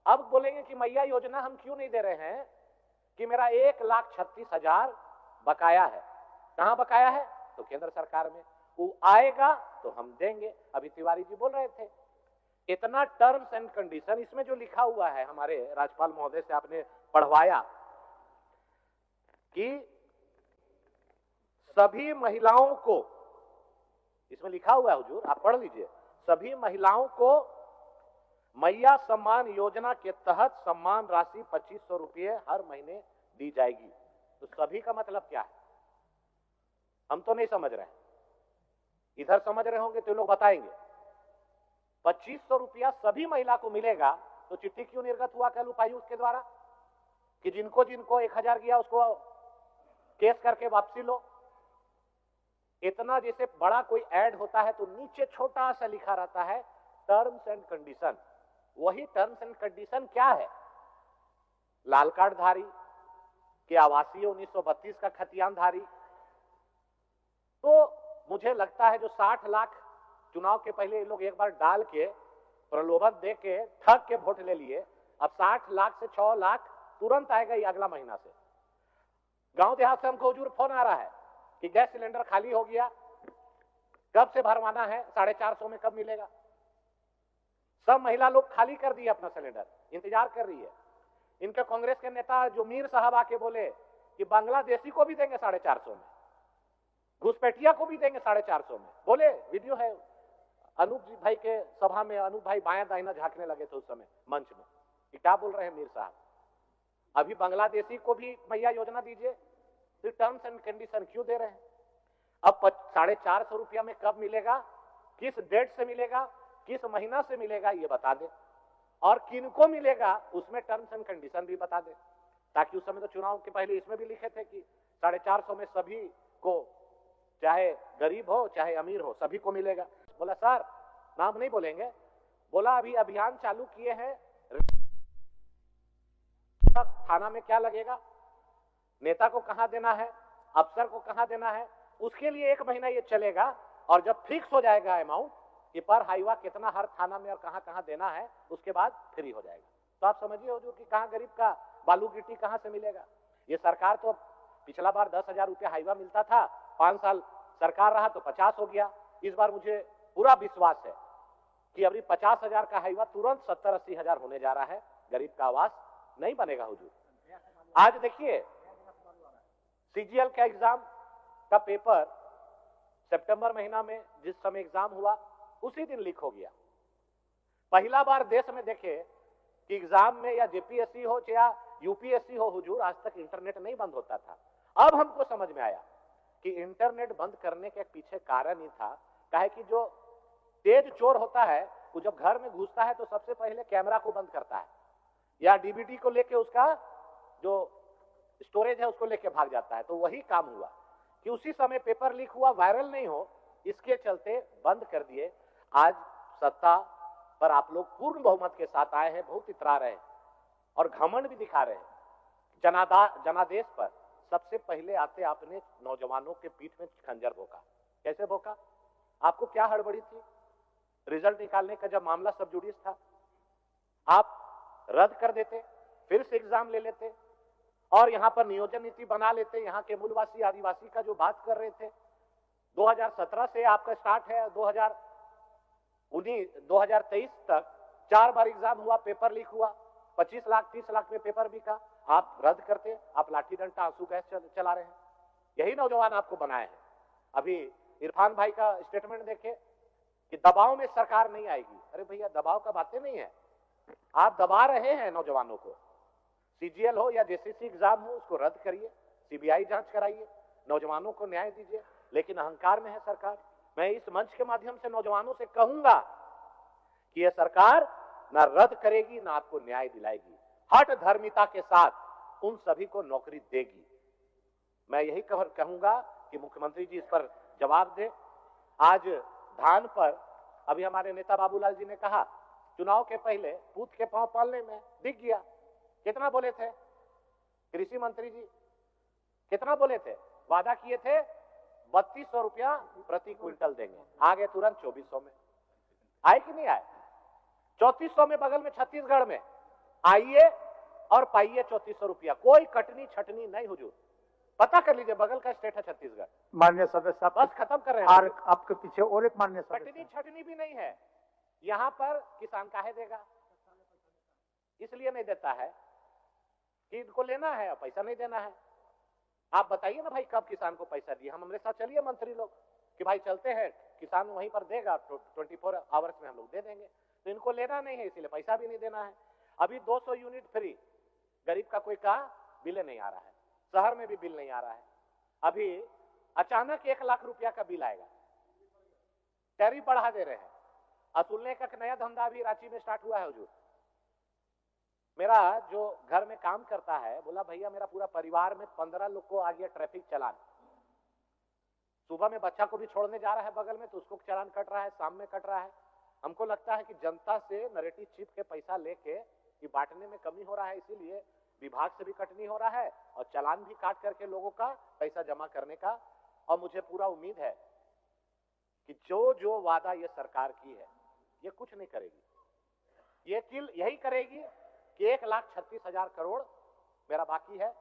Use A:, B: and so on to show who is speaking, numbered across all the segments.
A: अब बोलेंगे कि मैया योजना हम क्यों नहीं दे रहे हैं कि मेरा 1,36,000 बकाया है। कहां बकाया है? तो केंद्र सरकार में। वो आएगा तो हम देंगे। अभी तिवारी जी बोल रहे थे इतना टर्म्स एंड कंडीशन इसमें जो लिखा हुआ है, हमारे राज्यपाल महोदय से आपने पढ़वाया कि सभी महिलाओं को, इसमें लिखा हुआ है हुजूर, आप पढ़ लीजिए, सभी महिलाओं को मैया सम्मान योजना के तहत सम्मान राशि 2500 रुपये हर महीने दी जाएगी। तो सभी का मतलब क्या है? हम तो नहीं समझ रहे हैं, इधर समझ रहे होंगे तो लोग बताएंगे। 2500 रुपया सभी महिला को मिलेगा तो चिट्ठी क्यों निर्गत हुआ कल उपायुक्त के द्वारा कि जिनको जिनको 1000 गया उसको केस करके वापसी लो? इतना जैसे बड़ा कोई ऐड होता है तो नीचे छोटा सा लिखा रहता है टर्म्स एंड कंडीशन। वही टर्म्स एंड कंडीशन क्या है? लाल कार्ड धारी के आवासीय 1932 का खतियानधारी। तो मुझे लगता है जो 60 लाख चुनाव के पहले लोग एक बार डाल के प्रलोभन दे के ठग के वोट ले लिए, अब 60 लाख से 6 लाख तुरंत आएगा ये अगला महीना से। गांव देहात से हमको हुजूर फोन आ रहा है कि गैस सिलेंडर खाली हो गया, कब से भरवाना है, 450 में कब मिलेगा? सब महिला लोग खाली कर दिए अपना सिलेंडर, इंतजार कर रही है। इनके कांग्रेस के नेता जो मीर साहब आके बोले कि बांग्लादेशी को भी देंगे 450 में, घुसपैठिया को भी देंगे 450 में। बोले, वीडियो है, अनूप जी भाई के सभा में अनूप भाई बायां दाहिना झांकने लगे थे उस समय मंच में कि क्या बोल रहे हैं मीर साहब, अभी बांग्लादेशी को भी मैया योजना दीजिए, फिर टर्म्स एंड कंडीशन क्यों दे रहे हैं? अब 450 रुपया में कब मिलेगा, किस डेट से मिलेगा, किस महीना से मिलेगा ये बता दे, और किनको मिलेगा उसमें टर्म्स एंड कंडीशन भी बता दे, ताकि उस समय तो चुनाव के पहले इसमें भी लिखे थे कि 450 में सभी को, चाहे गरीब हो चाहे अमीर हो, सभी को मिलेगा। बोला सर नाम नहीं बोलेंगे, बोला अभी अभियान चालू किए हैं, थाना में क्या लगेगा, नेता को कहां देना है, अफसर को कहां देना है, उसके लिए 1 महीना ये चलेगा। और जब फिक्स हो जाएगा अमाउंट कि पर हाईवा कितना हर थाना में और कहां कहां देना है, उसके बाद फ्री हो जाएगा। तो आप समझिए हुजूर कि कहां गरीब का बालू गिट्टी कहां से मिलेगा। ये सरकार तो पिछला बार 10,000 रुपया हाईवा मिलता था, 5 साल सरकार रहा तो 50 हो गया। इस बार मुझे पूरा विश्वास है कि अभी 50,000 का हाईवा तुरंत 70-80 हजार होने जा रहा है। गरीब का आवास नहीं बनेगा हुजूर। आज देखिए सीजीएल का एग्जाम का पेपर सितंबर महीना में जिस समय एग्जाम हुआ उसी दिन लीक हो गया। पहला बार देश में देखे कि एग्जाम में या जेपीएससी हो या यूपीएससी हो हुजूर, आज तक इंटरनेट नहीं बंद होता था। अब हमको समझ में आया कि इंटरनेट बंद करने के पीछे कारण ही था, काहे कि जो तेज चोर होता है वो जब घर में घुसता है तो सबसे पहले कैमरा को बंद करता है या डीवीडी को लेके उसका जो स्टोरेज है उसको लेके भाग जाता है। तो वही काम हुआ कि उसी समय पेपर लीक हुआ, वायरल नहीं हो, इसके चलते बंद कर दिए। आज सत्ता पर आप लोग पूर्ण बहुमत के साथ आए हैं, बहुत इतरा रहे हैं और घमंड भी दिखा रहे हैं। जनादेश पर सबसे पहले आते आपने नौजवानों के पीठ में खंजर भोंका। कैसे भोंका? आपको क्या हड़बड़ी थी? रिजल्ट निकालने का जब मामला सब जुडिस था, आप रद्द कर देते, फिर से एग्जाम ले लेते और यहां पर नियोजन नीति बना लेते। यहां के मूलवासी आदिवासी का जो बात कर रहे थे, 2017 से आपका स्टार्ट है, 2023 तक 4 बार एग्जाम हुआ, पेपर लीक हुआ, 25 लाख 30 लाख में पेपर बिका। आप रद्द करते, आप लाठी डंडा आंसू गैस चला रहे हैं। यही नौजवान आपको बनाए हैं। अभी इरफान भाई का स्टेटमेंट देखे कि दबाव में सरकार नहीं आएगी। अरे भैया दबाव का बातें नहीं है, आप दबा रहे हैं नौजवानों को। सीजीएल हो या जेसीसी एग्जाम हो उसको रद्द करिए, सीबीआई जांच कराइए, नौजवानों को न्याय दीजिए, लेकिन अहंकार में है सरकार। मैं इस मंच के माध्यम से नौजवानों से कहूंगा कि यह सरकार ना रद्द करेगी ना आपको न्याय दिलाएगी, हठ धर्मिता के साथ उन सभी को नौकरी देगी। मैं यही कहूंगा कि मुख्यमंत्री जी इस पर जवाब दें। आज धान पर अभी हमारे नेता बाबूलाल जी ने कहा चुनाव के पहले पूत के पांव पालने में दिख गया। कितना बोले थे कृषि मंत्री जी, कितना बोले थे? वादा किए थे 3200 रुपया प्रति क्विंटल देंगे, आ गए तुरंत 2400 में। आए कि नहीं आए? 3400 में बगल में छत्तीसगढ़ में आइए और पाइए 3400 रुपया, कोई कटनी छटनी नहीं हुजूर। पता कर लीजिए, बगल का स्टेट है छत्तीसगढ़।
B: माननीय सदस्य साहब,
A: बस खत्म कर रहे हैं।
B: और आपके पीछे और एक माननीय
A: कटनी
B: सदस्य,
A: छटनी भी नहीं है यहां पर। किसान काहे देगा? इसलिए नहीं देता है कि इनको लेना है और पैसा नहीं देना है। आप बताइए ना भाई, कब किसान को पैसा दिए? हम हमारे साथ चलिए मंत्री लोग कि भाई चलते हैं, किसान वहीं पर देगा, 24 आवर्स में हम लोग दे देंगे। तो इनको लेना नहीं है, इसीलिए पैसा भी नहीं देना है। अभी 200 यूनिट फ्री, गरीब का कोई का बिल नहीं आ रहा है, शहर में भी बिल नहीं आ रहा है। अभी अचानक 1 लाख रुपया का बिल आएगा, टैरिफ बढ़ा दे रहे हैं। असूलने का नया धंधा अभी रांची में स्टार्ट हुआ है हुजूर। मेरा जो घर में काम करता है बोला, भैया मेरा पूरा परिवार में 15 लोग को आ गया ट्रैफिक चालान। सुबह में बच्चा को भी छोड़ने जा रहा है बगल में, तो उसको चालान कट रहा है, शाम में कट रहा है। हमको लगता है कि जनता से नरेटिव चिप के पैसा लेके ये बांटने में कमी हो रहा है, इसीलिए विभाग से भी कटनी हो रहा है और चालान भी काट करके लोगों का पैसा जमा करने का। और मुझे पूरा उम्मीद है कि जो जो वादा ये सरकार की है ये कुछ नहीं करेगी। ये यही करेगी कि 1,36,000 करोड़ मेरा बाकी है,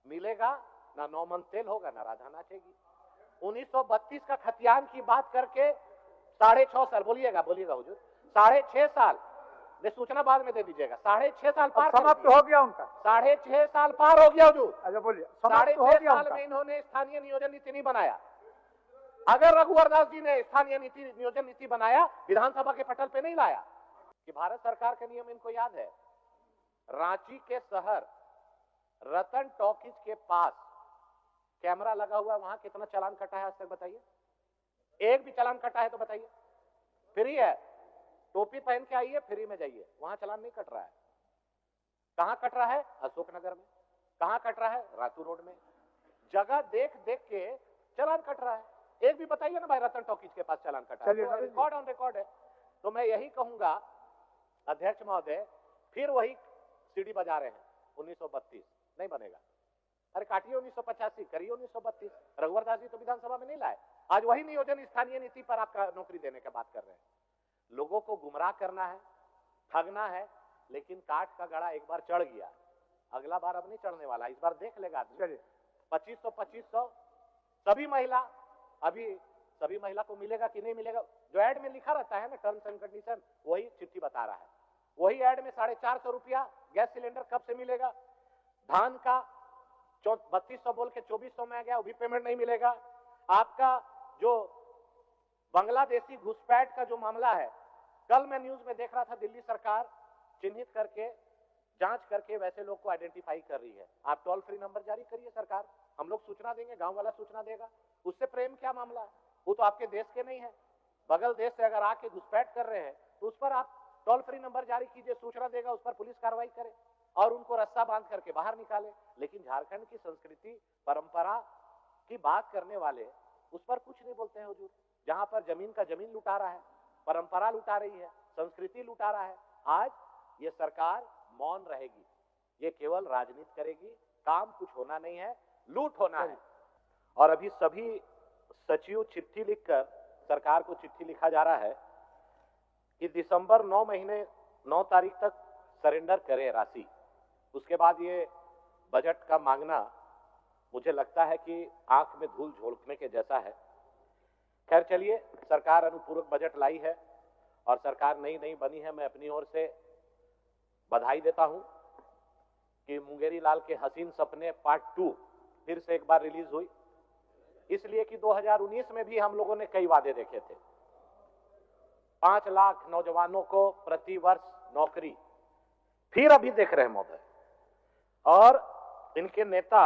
A: मिलेगा ना, 9 मन तेल होगा ना, राधा नाचेगी। 1932 का खतियान की बात करके 6.5 साल, बोलिएगा हुजूर, 6.5 साल, मैं सूचना बाद में दे दीजिएगा, 6.5 साल पार
B: समाप्त हो गया उनका,
A: 6.5 साल पार हो गया हुजूर।
B: अच्छा बोलिए,
A: 6.5 साल में इन्होंने स्थानीय नियोजन नीति नहीं बनाया। अगर रघुवर दास जी ने स्थानीय नियोजन नीति बनाया, विधानसभा के पटल पे नहीं लाया। कि भारत सरकार के नियम इनको याद है। रांची के शहर रतन टॉकीज के पास कैमरा लगा हुआ है, वहां कितना चालान कटा है आज तक बताइए? एक भी चालान कटा है तो बताइए? फ्री है, टोपी पहन के आइए, फ्री में जाइए, वहां चालान नहीं कट रहा है। कहां कट रहा है? अशोकनगर में। कहां कट रहा है? रातू रोड में। जगह देख देख के चालान कट रहा है। एक भी बताइए ना भाई, रतन टॉकीज के पास चालान कटा है? तो रिकॉर्ड ऑन रिकॉर्ड है। तो मैं यही कहूंगा अध्यक्ष महोदय, फिर वही सीढ़ी बजा रहे हैं 1932 नहीं बनेगा। अरे काटिए 1985, करिए 1932। रघुवर दास जी तो विधानसभा में नहीं लाए। आज वही नियोजन स्थानीय नीति पर आपका नौकरी देने की बात कर रहे हैं। लोगों को गुमराह करना है, ठगना है, लेकिन काट का गड़ा एक बार चढ़ गया, अगला बार अब नहीं चढ़ने वाला। इस बार देख लेगा आदमी। 2500 सभी महिला, अभी सभी महिला को मिलेगा कि नहीं मिलेगा? जो ऐड में लिखा रहता है ना टर्म्स एंड कंडीशन, वही चिट्ठी बता रहा है। वही ऐड में 450 रुपया गैस सिलेंडर कब से मिलेगा? धान का 3200 बोल के 2400 में आ गया, वो भी पेमेंट नहीं मिलेगा। आपका जो बांग्लादेशी घुसपैठ का जो मामला है, कल मैं न्यूज में देख रहा था, दिल्ली सरकार चिन्हित करके जांच करके वैसे लोग को आइडेंटिफाई कर रही है। आप टोल फ्री नंबर जारी करिए सरकार, हम लोग सूचना देंगे, गांव वाला सूचना देगा। उससे प्रेम क्या मामला है? वो तो आपके देश के नहीं है, बगल देश से अगर आके घुसपैठ कर रहे हैं तो उस पर आप टोल फ्री नंबर जारी कीजिए, सूचना देगा, उस पर पुलिस कार्रवाई करे और उनको रस्सा बांध करके बाहर निकाले। लेकिन झारखंड की संस्कृति परंपरा की बात करने वाले उस पर कुछ नहीं बोलते हैं हुजूर। जहां पर जमीन का जमीन लुटा रहा है, परंपरा लुटा रही है, संस्कृति लुटा रहा है, आज ये सरकार मौन रहेगी, ये केवल राजनीति करेगी, काम कुछ होना नहीं है, लूट होना है। और अभी सभी सचिव चिट्ठी लिखकर, सरकार को चिट्ठी लिखा जा रहा है कि दिसंबर 9 तारीख तक सरेंडर करे राशि। उसके बाद ये बजट का मांगना मुझे लगता है कि आंख में धूल झोंकने के जैसा है। खैर चलिए, सरकार अनुपूरक बजट लाई है और सरकार नई बनी है। मैं अपनी ओर से बधाई देता हूं कि मुंगेरी लाल के हसीन सपने पार्ट 2 फिर से एक बार रिलीज हुई, इसलिए कि 2019 में भी हम लोगों ने कई वादे देखे थे। 5 लाख नौजवानों को प्रति वर्ष नौकरी, फिर अभी देख रहे हैं महोदय। और इनके नेता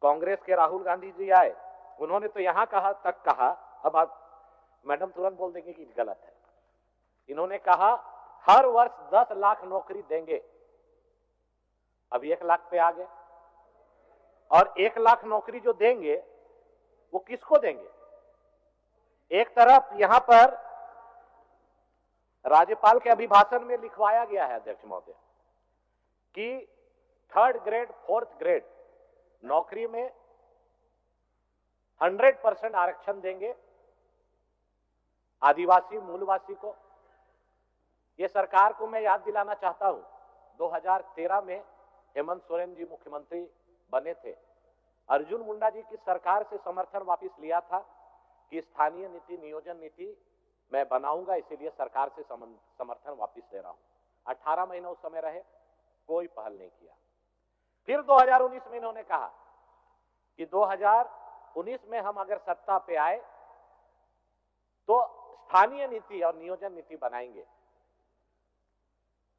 A: कांग्रेस के राहुल गांधी जी आए, उन्होंने तो यहां कहा, अब आप मैडम तुरंत बोल देंगे कि गलत है। इन्होंने कहा हर वर्ष 10 लाख नौकरी देंगे, अभी 1 लाख पे आ गए। और 1 लाख नौकरी जो देंगे वो किसको देंगे? एक तरफ यहां पर राज्यपाल के अभिभाषण में लिखवाया गया है अध्यक्ष महोदय कि 3rd ग्रेड 4th ग्रेड नौकरी में 100% आरक्षण देंगे आदिवासी मूलवासी को, ये सरकार को मैं याद दिलाना चाहता हूं, 2013 में हेमंत सोरेन जी मुख्यमंत्री बने थे। अर्जुन मुंडा जी की सरकार से समर्थन वापस लिया था कि स्थानीय नीति, नियोजन नीति मैं बनाऊंगा, इसीलिए सरकार से समर्थन वापस ले रहा हूं। 18 महीने उस समय रहे, कोई पहल नहीं किया। फिर 2019 में इन्होंने कहा कि 2019 में हम अगर सत्ता पे आए तो स्थानीय नीति और नियोजन नीति बनाएंगे।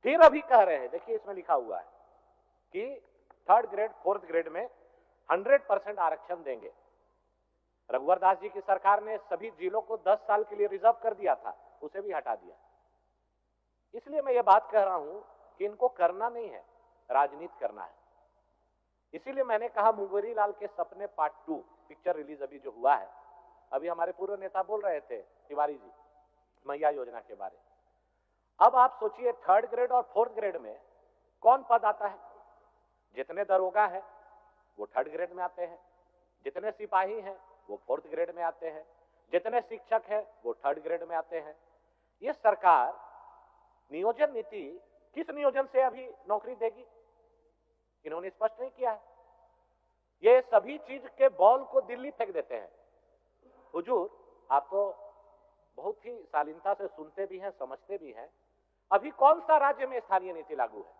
A: फिर अभी कह रहे हैं, देखिए इसमें लिखा हुआ है कि 3rd ग्रेड 4th ग्रेड में 100% आरक्षण देंगे। रघुवर दास जी की सरकार ने सभी जिलों को 10 साल के लिए रिजर्व कर दिया था, उसे भी हटा दिया। इसलिए मैं ये बात कह रहा हूं कि इनको करना नहीं है, राजनीति करना है। इसीलिए मैंने कहा मुंगेरी लाल के सपने पार्ट 2 पिक्चर रिलीज अभी जो हुआ है, अभी हमारे पूर्व नेता बोल रहे थे तिवारी जी मैया योजना के बारे। अब आप सोचिए 3rd ग्रेड और 4th ग्रेड में कौन पद आता है? जितने दरोगा हैं वो 3rd ग्रेड में आते हैं, जितने सिपाही हैं वो 4th ग्रेड में आते हैं, जितने शिक्षक हैं वो 3rd ग्रेड में आते हैं। ये सरकार नियोजन नीति किस नियोजन से अभी नौकरी देगी, इन्होंने स्पष्ट नहीं किया है। ये सभी चीज के बॉल को दिल्ली फेंक देते हैं। हुजूर, आप तो बहुत ही शालीनता से सुनते भी हैं, समझते भी हैं। अभी कौन सा राज्य में स्थानीय नीति लागू है,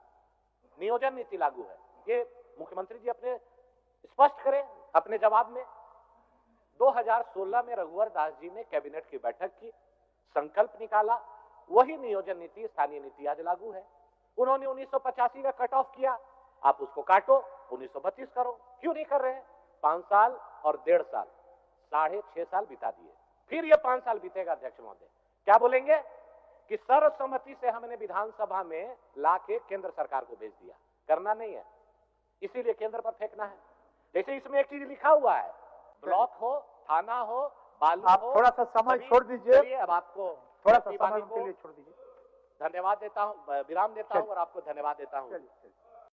A: नियोजन नीति लागू है? ये मुख्यमंत्री जी अपने स्पष्ट करें अपने जवाब में। 2016 में रघुवर दास जी ने कैबिनेट की बैठक की, संकल्प निकाला, वही नियोजन नीति, स्थानीय नीति आज लागू है। उन्होंने 1985 का कट ऑफ किया, आप उसको काटो, 1932 करो। क्यों नहीं कर रहे हैं? 5 साल और 1.5 साल, 6.5 साल बिता दिए। फिर ये 5 साल बीतेगा। अध्यक्ष महोदय क्या बोलेंगे कि सर्वसम्मति से हमने विधानसभा में लाके केंद्र सरकार को भेज दिया। करना नहीं है, इसीलिए केंद्र पर फेंकना है। जैसे इसमें एक चीज लिखा हुआ है, ब्लॉक हो, थाना हो, बालू
B: आप
A: हो,
B: थोड़ा सा समय छोड़ दीजिए।
A: अब आपको
B: थोड़ा सा समय के लिए छोड़ दीजिए।
A: धन्यवाद देता हूं, विराम देता हूं और आपको धन्यवाद देता हूं।